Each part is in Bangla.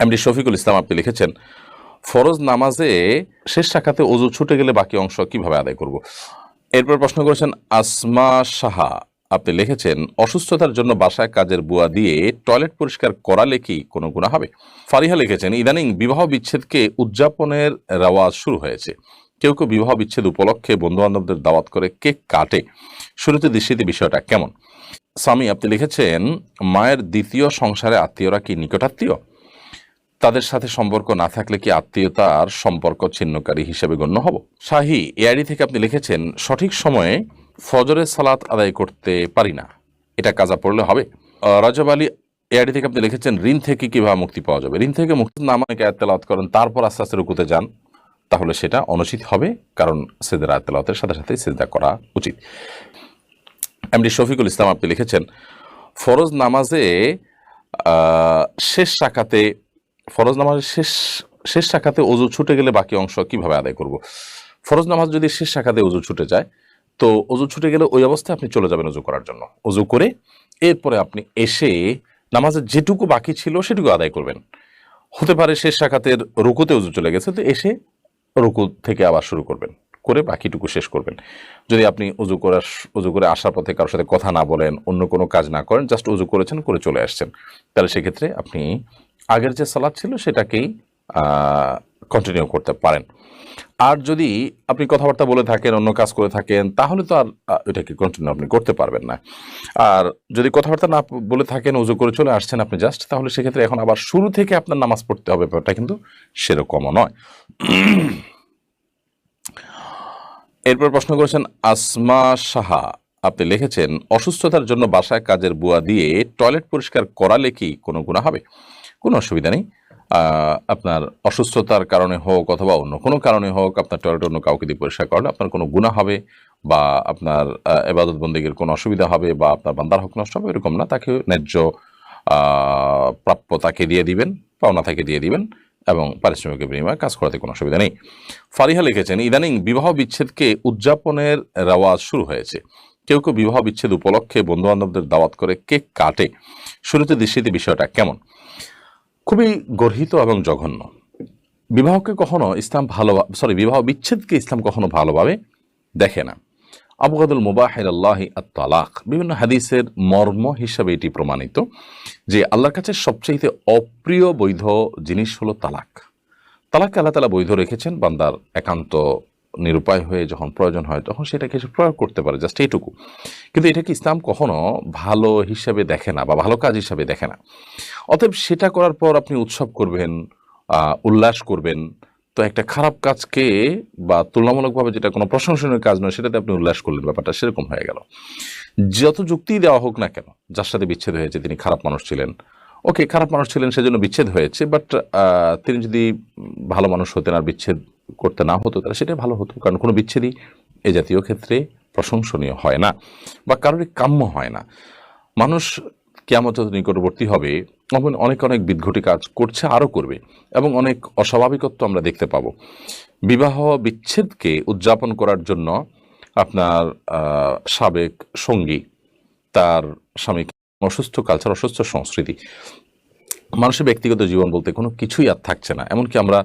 এমডি শফিকুল ইসলাম আপনি লিখেছেন, ফরজ নামাজে শেষ রাকাতে ওযু ছুটে গেলে বাকি অংশ কিভাবে আদায় করব। এরপর প্রশ্ন করেছেন আসমা সাহা, আপনি লিখেছেন অসুস্থতার জন্য বাসায় কাজের বুয়া দিয়ে টয়লেট পরিষ্কার করালে কি কোনো গুনাহ হবে। ফারিহা লিখেছেন, ইদানিং বিবাহ বিচ্ছেদকে উদযাপনের রেওয়াজ শুরু হয়েছে। কেউ কেউ বিবাহ বিচ্ছেদ উপলক্ষে বন্ধু বান্ধবদের দাওয়াত করে কেক কাটে। শুরুতে দৃষ্টিতে বিষয়টা কেমন। স্বামী আপনি লিখেছেন, মায়ের দ্বিতীয় সংসারে আত্মীয়রা কি নিকটাত্মীয়? তাদের সাথে সম্পর্ক না থাকলে কি আত্মীয়তার সম্পর্ক ছিন্নকারী হিসেবে গণ্য হব। শাহী এআইডি থেকে আপনি লিখেছেন, সঠিক সময়ে ফজরের সালাত আদায় করতে পারি না, এটা কাজা পড়লে হবে। রাজব আলী এআইডি থেকে আপনি লিখেছেন, ঋণ থেকে কিভাবে মুক্তি পাওয়া যাবে। ঋণ থেকে মুক্তি না মানে আয়াত তেলাওয়াত করেন তারপর আস্তে আস্তে রুকুতে যান, তাহলে সেটা অনুচিত হবে, কারণ সিজদার আয়াত তেলাওয়াতের সাথে সাথে সিজদা করা উচিত। এমডি শফিকুল ইসলাম আপনি লিখেছেন, ফরজ নামাজে শেষ রাকাতে শেষ রাকাতে ওযু ছুটে গেলে বাকি অংশ কিভাবে আদায় করব। ফরজ নামাজ যদি শেষ রাকাতে ওযু ছুটে যায়, তো ওযু ছুটে গেলে ওই অবস্থায় আপনি চলে যাবেন ওযু করার জন্য। ওযু করে এরপরে আপনি এসে নামাজের যেটুকু বাকি ছিল সেটুকু আদায় করবেন। হতে পারে শেষ রাকাতের রুকুতে ওযু চলে গেছে, তো এসে রুকু থেকে আবার শুরু করবেন, করে বাকিটুকু শেষ করবেন। যদি আপনি ওযু করে আসার পথে কারোর সাথে কথা না বলেন, অন্য কোনো কাজ না করেন, জাস্ট ওযু করেছেন, করে চলে আসছেন, তাহলে সেক্ষেত্রে আপনি আগের যে সালাত ছিল সেটাকেই কন্টিনিউ করতে পারেন। আর যদি আপনি কথাবার্তা বলে থাকেন, অন্য কাজ করে থাকেন, তাহলে তো আর এটাকে কন্টিনিউ আপনি করতে পারবেন না। আর যদি কথাবার্তা না বলে থাকেন, ওযু করে চলে আসছেন আপনি জাস্ট, তাহলে সেক্ষেত্রে এখন আবার শুরু থেকে আপনার নামাজ পড়তে হবে, ব্যাপারটা কিন্তু সেরকমও নয়। এরপর প্রশ্ন করেছেন আসমা সাহা, আপনি লিখেছেন অসুস্থতার জন্য বাসায় কাজের বুয়া দিয়ে টয়লেট পরিষ্কার করালে কি কোনো গুনাহ হবে। কোনো অসুবিধা নেই। আপনার অসুস্থতার কারণে হোক অথবা অন্য কোনো কারণে হোক, আপনার টয়লেট অন্য কাউকে দিয়ে পরিষ্কার করলে আপনার কোনো গুনাহ হবে বা আপনার ইবাদত বন্দেগীর কোনো অসুবিধা হবে বা আপনার বান্দার হক নষ্ট হবে, এরকম না। তাকে ন্যায্য প্রাপ্য তাকে দিয়ে দিবেন, পাওনা তাকে দিয়ে দিবেন এবং পারিশ্রমিকের বিনিময়ে কাজ করাতে কোনো অসুবিধা নেই। ফারিহা লিখেছেন, ইদানিং বিবাহ বিচ্ছেদকে উদযাপনের রেওয়াজ শুরু হয়েছে। কেউ কেউ বিবাহ বিচ্ছেদ উপলক্ষে বন্ধু বান্ধবদের দাওয়াত করে কেক কাটে। শুরুতে দৃষ্টিতে বিষয়টা কেমন। খুবই গর্হিত এবং জঘন্য। বিবাহকে কখনো ইসলাম বিবাহ বিচ্ছেদকে ইসলাম কখনো ভালোভাবে দেখে না। আবগাদুল মুবাহ ইলাল্লাহি আত-তালাক, বিভিন্ন হাদিসের মর্ম হিসাবে এটি প্রমাণিত যে আল্লাহর কাছে সবচেয়ে অপ্রিয় বৈধ জিনিস হলো তালাক। তালাককে আল্লাহ তাআলা বৈধ রেখেছেন বান্দার একান্ত নিরুপায় হয়ে যখন প্রয়োজন হয় তখন সেটাকে সে প্রয়োগ করতে পারে, জাস্ট এইটুকু। কিন্তু এটাকে ইসলাম কখনো ভালো হিসাবে দেখে না বা ভালো কাজ হিসাবে দেখে না। অতএব সেটা করার পর আপনি উৎসব করবেন, উল্লাস করবেন, তো একটা খারাপ কাজকে বা তুলনামূলকভাবে যেটা কোনো প্রশংসনীয় কাজ নয় সেটাতে আপনি উল্লাস করলেন, ব্যাপারটা সেরকম হয়ে গেল। যত যুক্তি দেওয়া হোক না কেন, যার সাথে বিচ্ছেদ হয়েছে তিনি খারাপ মানুষ ছিলেন, ওকে খারাপ মানুষ ছিলেন সেজন্য বিচ্ছেদ হয়েছে, বাট তিনি যদি ভালো মানুষ হতেন আর বিচ্ছেদ করতে না হতো তাহলে সেটাই ভালো হতো, কারণ কোনো বিচ্ছেদই এ জাতীয় ক্ষেত্রে প্রশংসনীয় হয় না বা কারোরই কাম্য হয় না। মানুষ কিয়ামতের নিকটবর্তী হবে, অনেক অনেক বিদঘটি কাজ করছে, আরও করবে, এবং অনেক অস্বাভাবিকত্ব আমরা দেখতে পাবো। বিবাহ বিচ্ছেদকে উদযাপন করার জন্য আপনার সাবেক সঙ্গী, তার স্বামীকে, অসুস্থ কালচার, অসুস্থ সংস্কৃতি, মানুষের ব্যক্তিগত জীবন বলতে কোনো কিছুই আর থাকছে না। এমনকি আমরা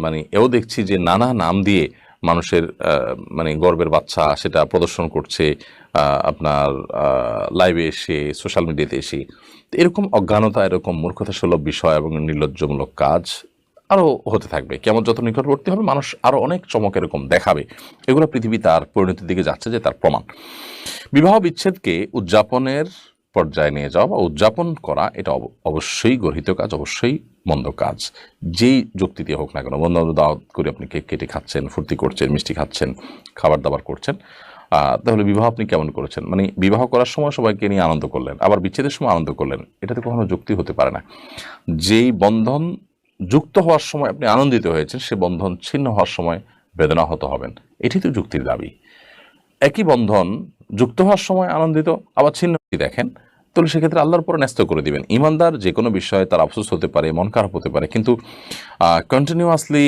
মানে এও দেখছি যে নানা নাম দিয়ে মানুষের মানে গর্বের বাচ্চা সেটা প্রদর্শন করছে আপনার লাইভে এসে, সোশ্যাল মিডিয়াতে এসে। এরকম অজ্ঞানতা, এরকম মূর্খতা সুলভ বিষয় এবং নির্লজ্জমূলক কাজ আরও হতে থাকবে। কেমন যত নিকটবর্তী হবে মানুষ আরও অনেক চমক এরকম দেখাবে। এগুলো পৃথিবী তার পরিণতির দিকে যাচ্ছে যে তার প্রমাণ। বিবাহ বিচ্ছেদকে উদযাপনের পর্যায়ে নিয়ে যাওয়া বা উদযাপন করা এটা অবশ্যই গর্হিত কাজ, অবশ্যই মন্দ কাজ। যেই যুক্তি দিয়ে হোক না কেন, বন্ধু দাওয়াত করে আপনি কেক কেটে খাচ্ছেন, ফুর্তি করছেন, মিষ্টি খাচ্ছেন, খাবার দাবার করছেন, তাহলে বিবাহ আপনি কেমন করেছেন? মানে বিবাহ করার সময় সবাইকে নিয়ে আনন্দ করলেন, আবার বিচ্ছেদের সময় আনন্দ করলেন, এটাতে কখনো যুক্তি হতে পারে না। যেই বন্ধন যুক্ত হওয়ার সময় আপনি আনন্দিত হয়েছেন, সে বন্ধন ছিন্ন হওয়ার সময় বেদনাহত হবেন, এটি তো যুক্তির দাবি। একই বন্ধন যুক্ত হওয়ার সময় আনন্দিত, আবার ছিন্ন দেখেন, তাহলে সেক্ষেত্রে আল্লাহর উপর ন্যস্ত করে দিবেন। ইমানদার যে কোনো বিষয়ে তার আফসোস হতে পারে, মন খারাপ হতে পারে, কিন্তু কন্টিনিউয়াসলি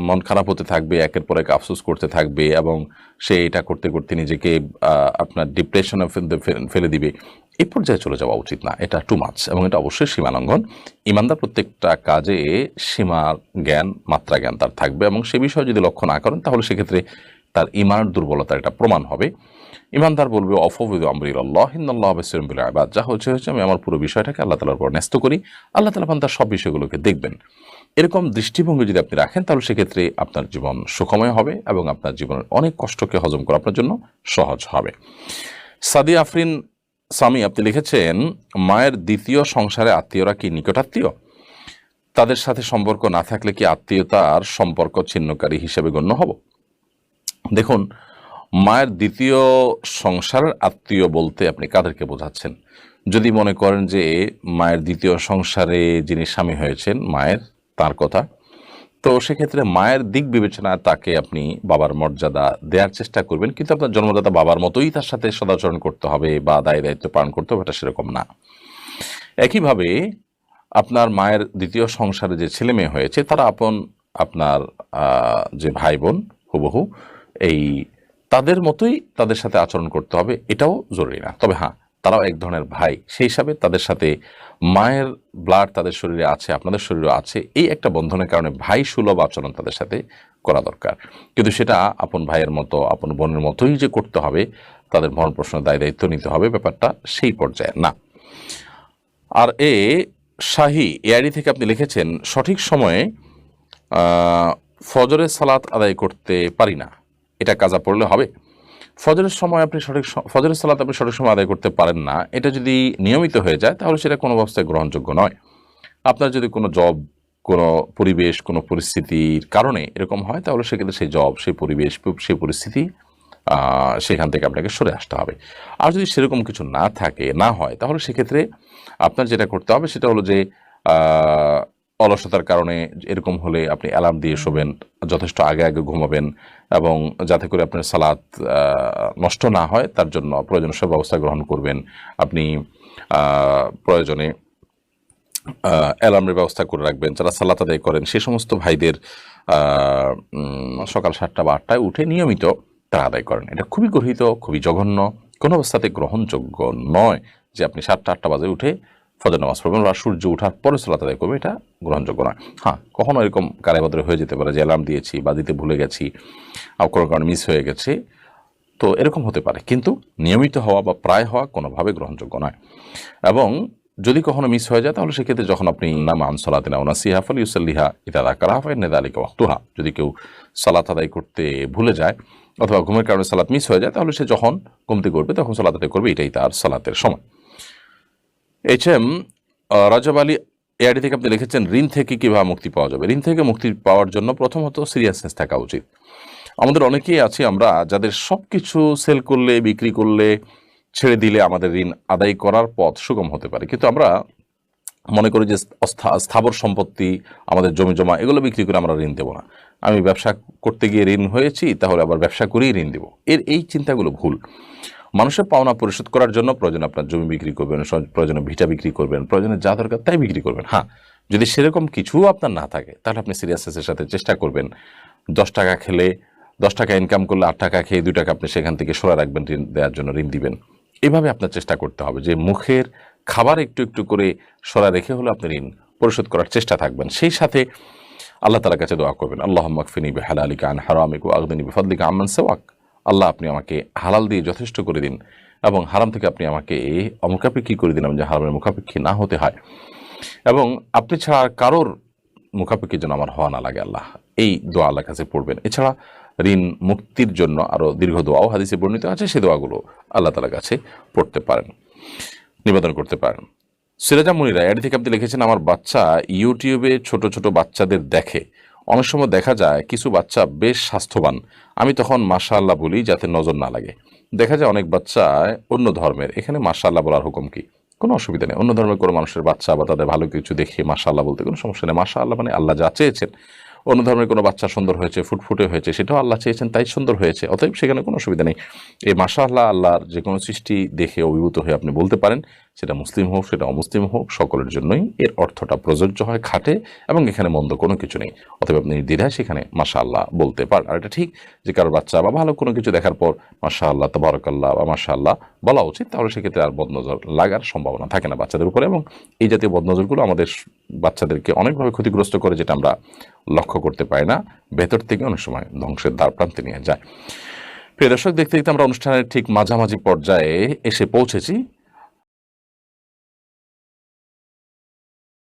মন খারাপ হতে থাকবে, একের পর এক আফসোস করতে থাকবে এবং সে এটা করতে করতে নিজেকে আপনার ডিপ্রেশনে ফেলে দিবে, এই পর্যায়ে চলে যাওয়া উচিত না, এটা টু মাচ, এবং এটা অবশ্যই সীমালঙ্ঘন। ইমানদার প্রত্যেকটা কাজে সীমার জ্ঞান, মাত্রা জ্ঞান তার থাকবে, এবং সে বিষয়ে যদি লক্ষ্য না করেন তাহলে সেক্ষেত্রে তার ইমানের দুর্বলতার এটা প্রমাণ হবে। ইমানদার বলবে অফবিদু আমরিল্লাহ ইন্নাল্লাহ বাসীরুম বিল ইবাদ, যা হচ্ছে আমি আমার পুরো বিষয়টাকে আল্লাহ তাআলার উপর ন্যস্ত করি, আল্লাহ তাআলা তার সব বিষয়গুলোকে দেখবেন। এরকম দৃষ্টিভঙ্গি যদি আপনি রাখেন তাহলে সেক্ষেত্রে আপনার জীবন সুখময় হবে এবং আপনার জীবনের অনেক কষ্টকে হজম করা আপনার জন্য সহজ হবে। সাদি আফরিন স্বামী আপনি লিখেছেন, মায়ের দ্বিতীয় সংসারে আত্মীয়রা কি নিকটাত্মীয়? তাদের সাথে সম্পর্ক না থাকলে কি আত্মীয়তার সম্পর্ক ছিন্নকারী হিসেবে গণ্য হব? দেখুন, মায়ের দ্বিতীয় সংসারের আত্মীয় বলতে আপনি কাদেরকে বোঝাচ্ছেন? যদি মনে করেন যে মায়ের দ্বিতীয় সংসারে যিনি স্বামী হয়েছেন মায়ের, তার কথা, তো সেক্ষেত্রে মায়ের দিক বিবেচনায় তাকে আপনি বাবার মর্যাদা দেওয়ার চেষ্টা করবেন, কিন্তু আপনার জন্মদাতা বাবার মতোই তার সাথে সদাচরণ করতে হবে বা দায়িত্ব পালন করতে হবে, এটা সেরকম না। একইভাবে আপনার মায়ের দ্বিতীয় সংসারে যে ছেলে মেয়ে হয়েছে তারা আপনার যে ভাই বোন হুবহু এই তাদের মতোই তাদের সাথে আচরণ করতে হবে, এটাও জরুরি না। তবে হ্যাঁ, তারাও এক ধরনের ভাই, সেই হিসাবে তাদের সাথে মায়ের ব্লাড তাদের শরীরে আছে, আপনাদের শরীরে আছে, এই একটা বন্ধনের কারণে ভাই সুলভ আচরণ তাদের সাথে করা দরকার। কিন্তু সেটা আপন ভাইয়ের মতো, আপন বোনের মতোই যে করতে হবে, তাদের ভরণ পোষণের দায়িত্ব নিতে হবে, ব্যাপারটা সেই পর্যায়ে না। আর শাহী এআইডি থেকে আপনি লিখেছেন, সঠিক সময়ে ফজরের সালাত আদায় করতে পারি না, এটা কাজা পড়লে হবে? ফজরের সালাত আপনি সঠিক সময় আদায় করতে পারেন না, এটা যদি নিয়মিত হয়ে যায় তাহলে সেটা কোনো অবস্থায় গ্রহণযোগ্য নয়। আপনার যদি কোনো জব, কোনো পরিবেশ, কোনো পরিস্থিতির কারণে এরকম হয় তাহলে সেক্ষেত্রে সেই জব, সেই পরিবেশ, সেই পরিস্থিতি সেখান থেকে আপনাকে সরে আসতে হবে। আর যদি সেরকম কিছু না হয় তাহলে সেক্ষেত্রে আপনার যেটা করতে হবে সেটা হলো যে অলসতার কারণে এরকম হলে আপনি অ্যালার্ম দিয়ে শোবেন, যথেষ্ট আগে ঘুমাবেন, এবং যাতে করে আপনার সালাত নষ্ট না হয় তার জন্য প্রয়োজনীয় সব ব্যবস্থা গ্রহণ করবেন। আপনি প্রয়োজনে অ্যালার্মের ব্যবস্থা করে রাখবেন। যারা সালাত আদায় করেন সে সমস্ত ভাইদের সকাল 7টা বা 8টায় উঠে নিয়মিত তারা আদায় করেন। এটা খুবই গর্হিত, খুবই জঘন্য, কোনো অবস্থাতে গ্রহণযোগ্য নয় যে আপনি 7টা-8টা বাজে উঠে ফজর নামাজ পড়বেন বা সূর্য ওঠার পরে সালাত আদায় করবেন, এটা গ্রহণযোগ্য নয়। হ্যাঁ, কখনো এরকম কারাবদরে হয়ে যেতে পারে যে অ্যালার্ম দিয়েছি বা দিতে ভুলে গেছি, কোনো কারণে মিস হয়ে গেছে, তো এরকম হতে পারে, কিন্তু নিয়মিত হওয়া বা প্রায় হওয়া কোনোভাবে গ্রহণযোগ্য নয়। এবং যদি কখনো মিস হয়ে যায় তাহলে সেক্ষেত্রে যখন আপনি নামান সালাতিনা নাসিহা ফালিউসাল্লিহা ইযা যাকারাহা ফাইন্না যালিকা ওয়াক্তুহা, যদি কেউ সালাত আদায় করতে ভুলে যায় অথবা ঘুমের কারণে সালাত মিস হয়ে যায় তাহলে সে যখন ঘুম থেকে উঠবে তখন সালাত আদায় করবে, এটাই তার সালাতের সময়। HM রাজব আলী এআইডি থেকে আপনি লিখেছেন, ঋণ থেকে কীভাবে মুক্তি পাওয়া যাবে? ঋণ থেকে মুক্তি পাওয়ার জন্য প্রথমত সিরিয়াসনেস থাকা উচিত। আমাদের অনেকেই আছি আমরা যাদের সব কিছু সেল করলে, বিক্রি করলে, ছেড়ে দিলে আমাদের ঋণ আদায় করার পথ সুগম হতে পারে, কিন্তু আমরা মনে করি যে স্থাবর সম্পত্তি, আমাদের জমি জমা, এগুলো বিক্রি করে আমরা ঋণ দেবো না। আমি ব্যবসা করতে গিয়ে ঋণ হয়েছি, তাহলে আবার ব্যবসা করেই ঋণ দেবো, এই চিন্তাগুলো ভুল। মানুষের পাওনা পরিশোধ করার জন্য প্রয়োজনে আপনার জমি বিক্রি করবেন, প্রয়োজনে ভিটা বিক্রি করবেন, প্রয়োজনে যা দরকার তাই বিক্রি করবেন। হ্যাঁ, যদি সেরকম কিছু আপনার না থাকে তাহলে আপনি সিরিয়াসনেসের সাথে চেষ্টা করবেন 10 টাকা খেলে, 10 টাকা ইনকাম করলে 8 টাকা খেয়ে 2 টাকা আপনি সেখান থেকে সরে রাখবেন, ঋণ দেওয়ার জন্য ঋণ দিবেন। এভাবে আপনার চেষ্টা করতে হবে যে মুখের খাবার একটু একটু করে সরা রেখে হলে আপনি ঋণ পরিশোধ করার চেষ্টা থাকবেন। সেই সাথে আল্লাহ তাআলার কাছে দোয়া করবেন, আল্লাহুম্মা কফিনি বিহালালিকা আন হারামিকা ওয়া আগনিনি বিফাদলিকা আম্মান সিওয়াক। আল্লাহ, আপনি আমাকে হালাল দিয়ে যথেষ্ট করে দিন এবং হারাম থেকে আপনি আমাকে অমুখাপেক্ষী করে দিন, যে হারামের মুখাপেক্ষী না হতে হয়, এবং আপনি ছাড়া কারোর মুখাপেক্ষী যেন আমার হওয়া না লাগে। আল্লাহ, এই দোয়া আল্লাহর কাছে পড়বেন। এছাড়া ঋণ মুক্তির জন্য আরও দীর্ঘ দোয়াও হাদিসে বর্ণিত আছে, সেই দোয়াগুলো আল্লাহ তাআলার কাছে পড়তে পারেন, নিবেদন করতে পারেন। সিরাজা মুনিরা এর থেকে আপনি লিখেছেন, আমার বাচ্চা ইউটিউবে ছোট ছোট বাচ্চাদের দেখে, অনেক সময় দেখা যায় কিছু বাচ্চা বেশ স্বাস্থ্যবান, আমি তখন মাশাআল্লাহ বলি যাতে নজর না লাগে। দেখা যায় অনেক বাচ্চা অন্য ধর্মের, এখানে মাশাআল্লাহ বলার হুকুম কি? কোনো অসুবিধা নেই। অন্য ধর্মের কোনো মানুষের বাচ্চা বা তাদের ভালো কিছু দেখে মাশাআল্লাহ বলতে কোনো সমস্যা নেই। মাশাআল্লাহ মানে আল্লাহ যা চেয়েছেন। অন্য ধর্মের কোনো বাচ্চা সুন্দর হয়েছে, ফুটফুটে হয়েছে, সেটাও আল্লাহ চেয়েছেন তাই সুন্দর হয়েছে, অতএব সেখানে কোনো অসুবিধা নেই। এই মাশাআল্লাহ আল্লাহর যে কোনো সৃষ্টি দেখে অভিভূত হয়ে আপনি বলতে পারেন, সেটা মুসলিম হোক সেটা অমুসলিম হোক সকলের জন্যই এর অর্থটা প্রযোজ্য হয়, খাটে, এবং এখানে মন্দ কোনো কিছু নেই। অতএব আপনি নির্দ্বিধায় সেখানে মাশাআল্লাহ বলতে পারেন। আর এটা ঠিক যে কারো বাচ্চা বা ভালো কোনো কিছু দেখার পর মাশাআল্লাহ, তাবারাকাল্লাহ বা মাশাআল্লাহ বলা উচিত, তাহলে সেক্ষেত্রে আর বদনজর লাগার সম্ভাবনা থাকে না বাচ্চাদের উপরে। এবং এই জাতীয় বদনজরগুলো আমাদের বাচ্চাদেরকে অনেকভাবে ক্ষতিগ্রস্ত করে, যেটা আমরা লক্ষ্য করতে পারি না, ভেতর থেকে অনেক সময় ধ্বংসের দ্বার প্রান্তে নিয়ে যায়। প্রিয় দর্শক, দেখতে দেখতে আমরা অনুষ্ঠানের ঠিক মাঝামাঝি পর্যায়ে এসে পৌঁছেছি।